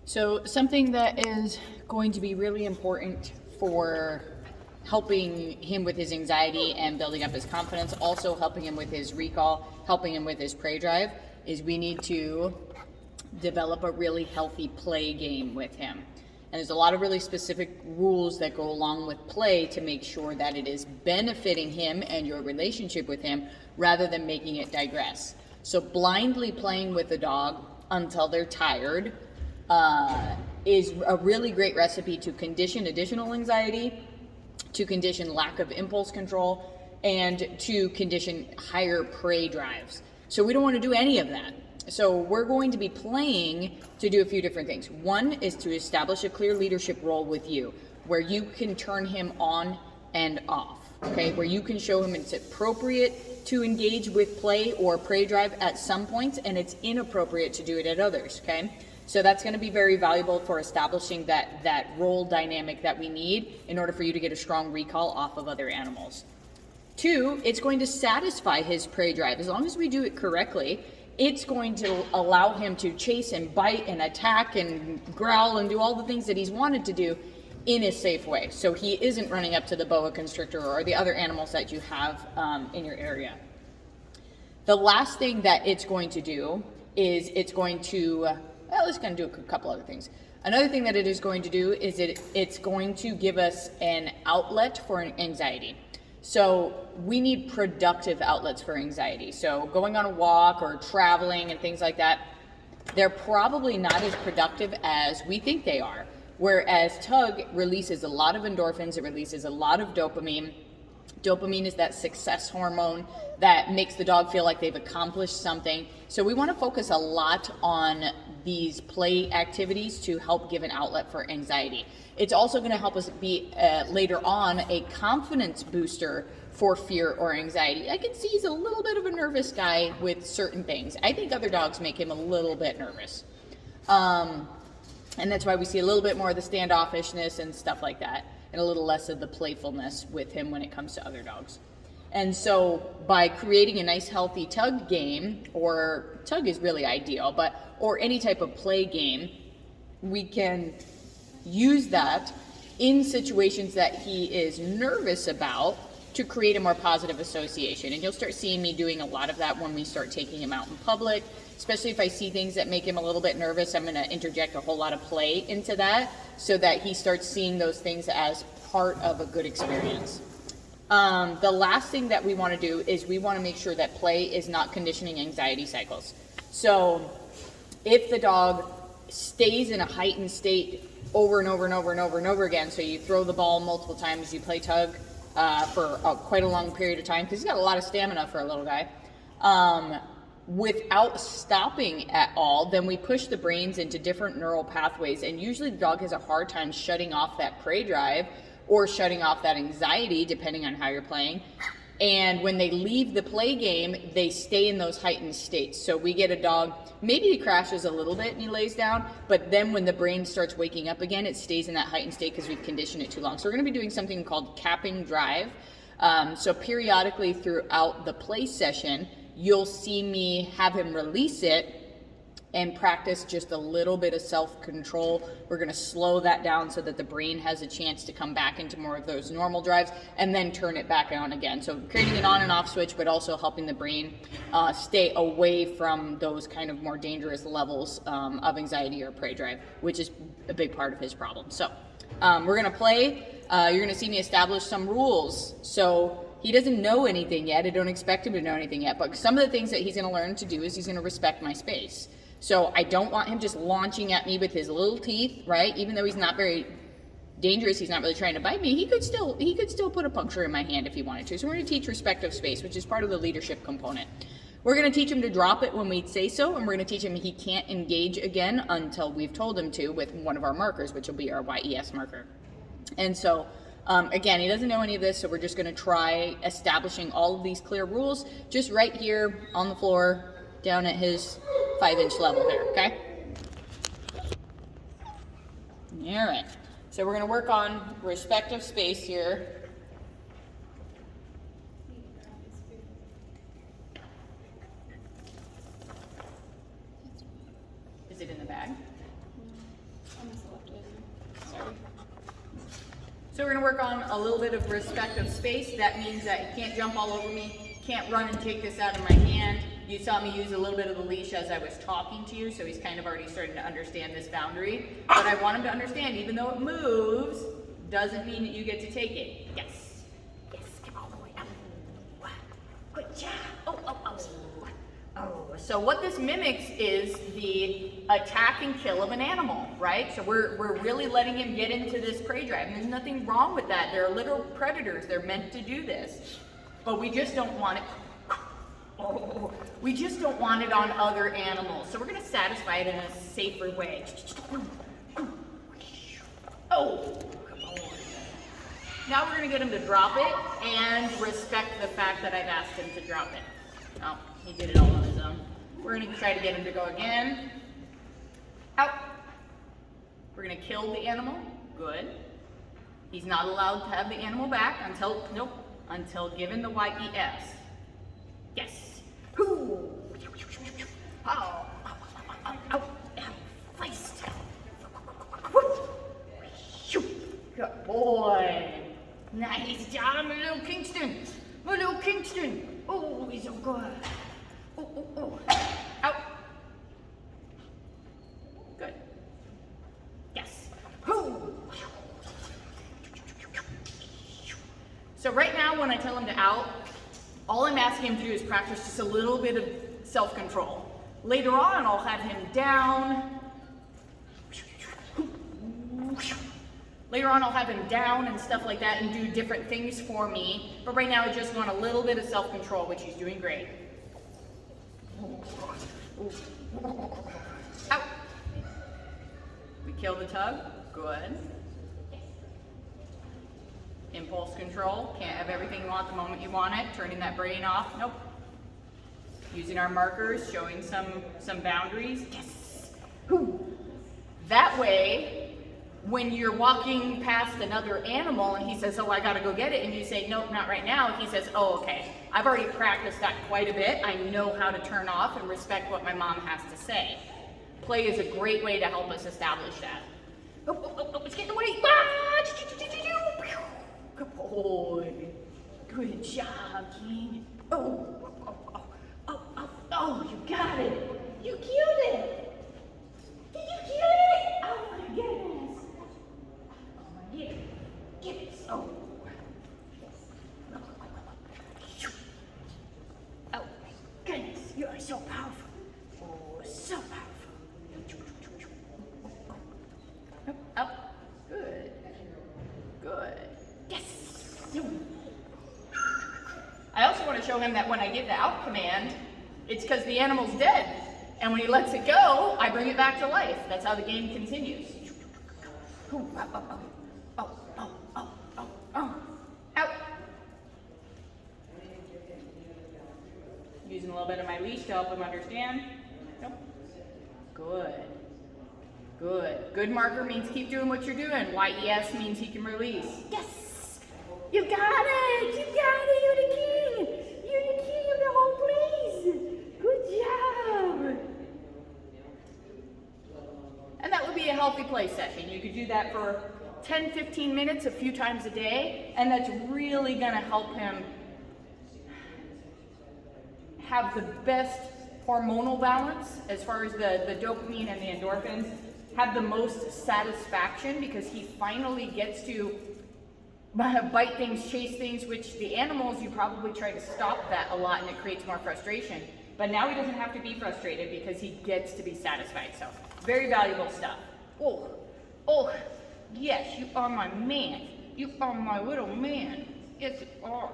So something that is going to be really important for helping him with his anxiety and building up his confidence, also helping him with his recall, helping him with his prey drive, is we need to develop a really healthy play game with him. And there's a lot of really specific rules that go along with play to make sure that it is benefiting him and your relationship with him rather than making it digress. So blindly playing with the dog until they're tired is a really great recipe to condition additional anxiety, to condition lack of impulse control, and to condition higher prey drives. So we don't want to do any of that. So we're going to be playing to do a few different things. One is to establish a clear leadership role with you, where you can turn him on and off, okay? Where you can show him it's appropriate to engage with play or prey drive at some points, and it's inappropriate to do it at others, okay? So that's going to be very valuable for establishing that role dynamic that we need in order for you to get a strong recall off of other animals. Two, it's going to satisfy his prey drive. As long as we do it correctly, it's going to allow him to chase and bite and attack and growl and do all the things that he's wanted to do in a safe way. So he isn't running up to the boa constrictor or the other animals that you have in your area. The last thing that it's going to do is it's going to, it's going to do a couple other things. Another thing that it is going to do is it's going to give us an outlet for an anxiety. So we need productive outlets for anxiety. So going on a walk or traveling and things like that, they're probably not as productive as we think they are. Whereas Tug releases a lot of endorphins, it releases a lot of dopamine. Dopamine is that success hormone that makes the dog feel like they've accomplished something. So we want to focus a lot on these play activities to help give an outlet for anxiety. It's also going to help us be later on a confidence booster for fear or anxiety. I can see he's a little bit of a nervous guy with certain things. I think other dogs make him a little bit nervous. And that's why we see a little bit more of the standoffishness and stuff like that, and a little less of the playfulness with him when it comes to other dogs. And so by creating a nice healthy Tug game, or Tug is really ideal, or any type of play game, we can use that in situations that he is nervous about to create a more positive association. And you'll start seeing me doing a lot of that when we start taking him out in public, especially if I see things that make him a little bit nervous. I'm going to interject a whole lot of play into that so that he starts seeing those things as part of a good experience. The last thing that we want to do is we want to make sure that play is not conditioning anxiety cycles. So if the dog stays in a heightened state over and over and over and over and over again, so you throw the ball multiple times, you play Tug for quite a long period of time, because he's got a lot of stamina for a little guy, without stopping at all, then we push the brains into different neural pathways, and usually the dog has a hard time shutting off that prey drive or shutting off that anxiety, depending on how you're playing. And when they leave the play game, they stay in those heightened states. So we get a dog, maybe he crashes a little bit and he lays down, but then when the brain starts waking up again, it stays in that heightened state because we've conditioned it too long. So we're going to be doing something called capping drive. So periodically throughout the play session, you'll see me have him release it and practice just a little bit of self-control. We're going to slow that down so that the brain has a chance to come back into more of those normal drives and then turn it back on again. So creating an on and off switch, but also helping the brain stay away from those kind of more dangerous levels of anxiety or prey drive, which is a big part of his problem. So we're going to play. You're going to see me establish some rules. So he doesn't know anything yet. I don't expect him to know anything yet, but some of the things that he's going to learn to do is he's going to respect my space. So I don't want him just launching at me with his little teeth, right? Even though he's not very dangerous, he's not really trying to bite me, he could still put a puncture in my hand if he wanted to. So we're going to teach respect of space, which is part of the leadership component. We're going to teach him to drop it when we say so, and we're going to teach him he can't engage again until we've told him to with one of our markers, which will be our YES marker. And so again, he doesn't know any of this, so we're just going to try establishing all of these clear rules just right here on the floor down at his 5-inch level here, okay? All right, so we're going to work on respect of space here. Is it in the bag? we're gonna work on a little bit of respect of space. That means that he can't jump all over me, can't run and take this out of my hand. You saw me use a little bit of the leash as I was talking to you, so he's kind of already starting to understand this boundary. But I want him to understand, even though it moves, doesn't mean that you get to take it. Yes. Yes, come all the way up. Good job. Oh, oh, oh. Oh, so what this mimics is the attack and kill of an animal, right? So we're really letting him get into this prey drive, and there's nothing wrong with that. They're little predators. They're meant to do this. But we just don't want it. Oh, we just don't want it on other animals. So we're going to satisfy it in a safer way. Oh. Now we're going to get him to drop it and respect the fact that I've asked him to drop it. Oh, he did it all on his own. We're going to try to get him to go again. Out. We're going to kill the animal. Good. He's not allowed to have the animal back until given the YES. Yes. Hoo. Oh. Feist. Good boy. Nice job, my little Kingston. My little Kingston. Oh, he's so good. Oh, oh, oh. Out. Good. Yes. Hoo. So right now when I tell him to out, all I'm asking him to do is practice just a little bit of self-control. Later on, I'll have him down. Later on, I'll have him down and stuff like that and do different things for me. But right now, I just want a little bit of self-control, which he's doing great. Out. We kill the tug. Good. Impulse control. Can't have everything you want the moment you want it. Turning that brain off. Nope. Using our markers, showing some boundaries. Yes. Whew. That way, when you're walking past another animal and he says, oh, I gotta go get it, and you say, nope, not right now, he says, oh, okay, I've already practiced that quite a bit. I know how to turn off and respect what my mom has to say. Play is a great way to help us establish that. Oh, oh, oh, oh, it's getting away. Good boy. Good job, King. Oh, oh, oh, oh, oh, oh, you got it. You killed it. Did you kill it? Oh my goodness. Get it. Get it. Oh. Oh, goodness. You are so powerful. Oh, so powerful. Up. Good. Good. Yes. I also want to show him that when I give the out command, it's because the animal's dead. And when he lets it go, I bring it back to life. That's how the game continues. Oh, oh, oh, oh, oh, oh, oh. Out. Using a little bit of my leash to help him understand. Nope. Good. Good. Good marker means keep doing what you're doing. YES means he can release. Yes! You got it! You got it! You're the king! You're the king of the whole place! Good job! And that would be a healthy play session. You could do that for 10-15 minutes a few times a day, and that's really going to help him have the best hormonal balance as far as the dopamine and the endorphins, have the most satisfaction because he finally gets to bite things, chase things, which the animals, you probably try to stop that a lot and it creates more frustration. But now he doesn't have to be frustrated because he gets to be satisfied. So very valuable stuff. Oh, oh, yes, you are my man. You are my little man. Yes, you are.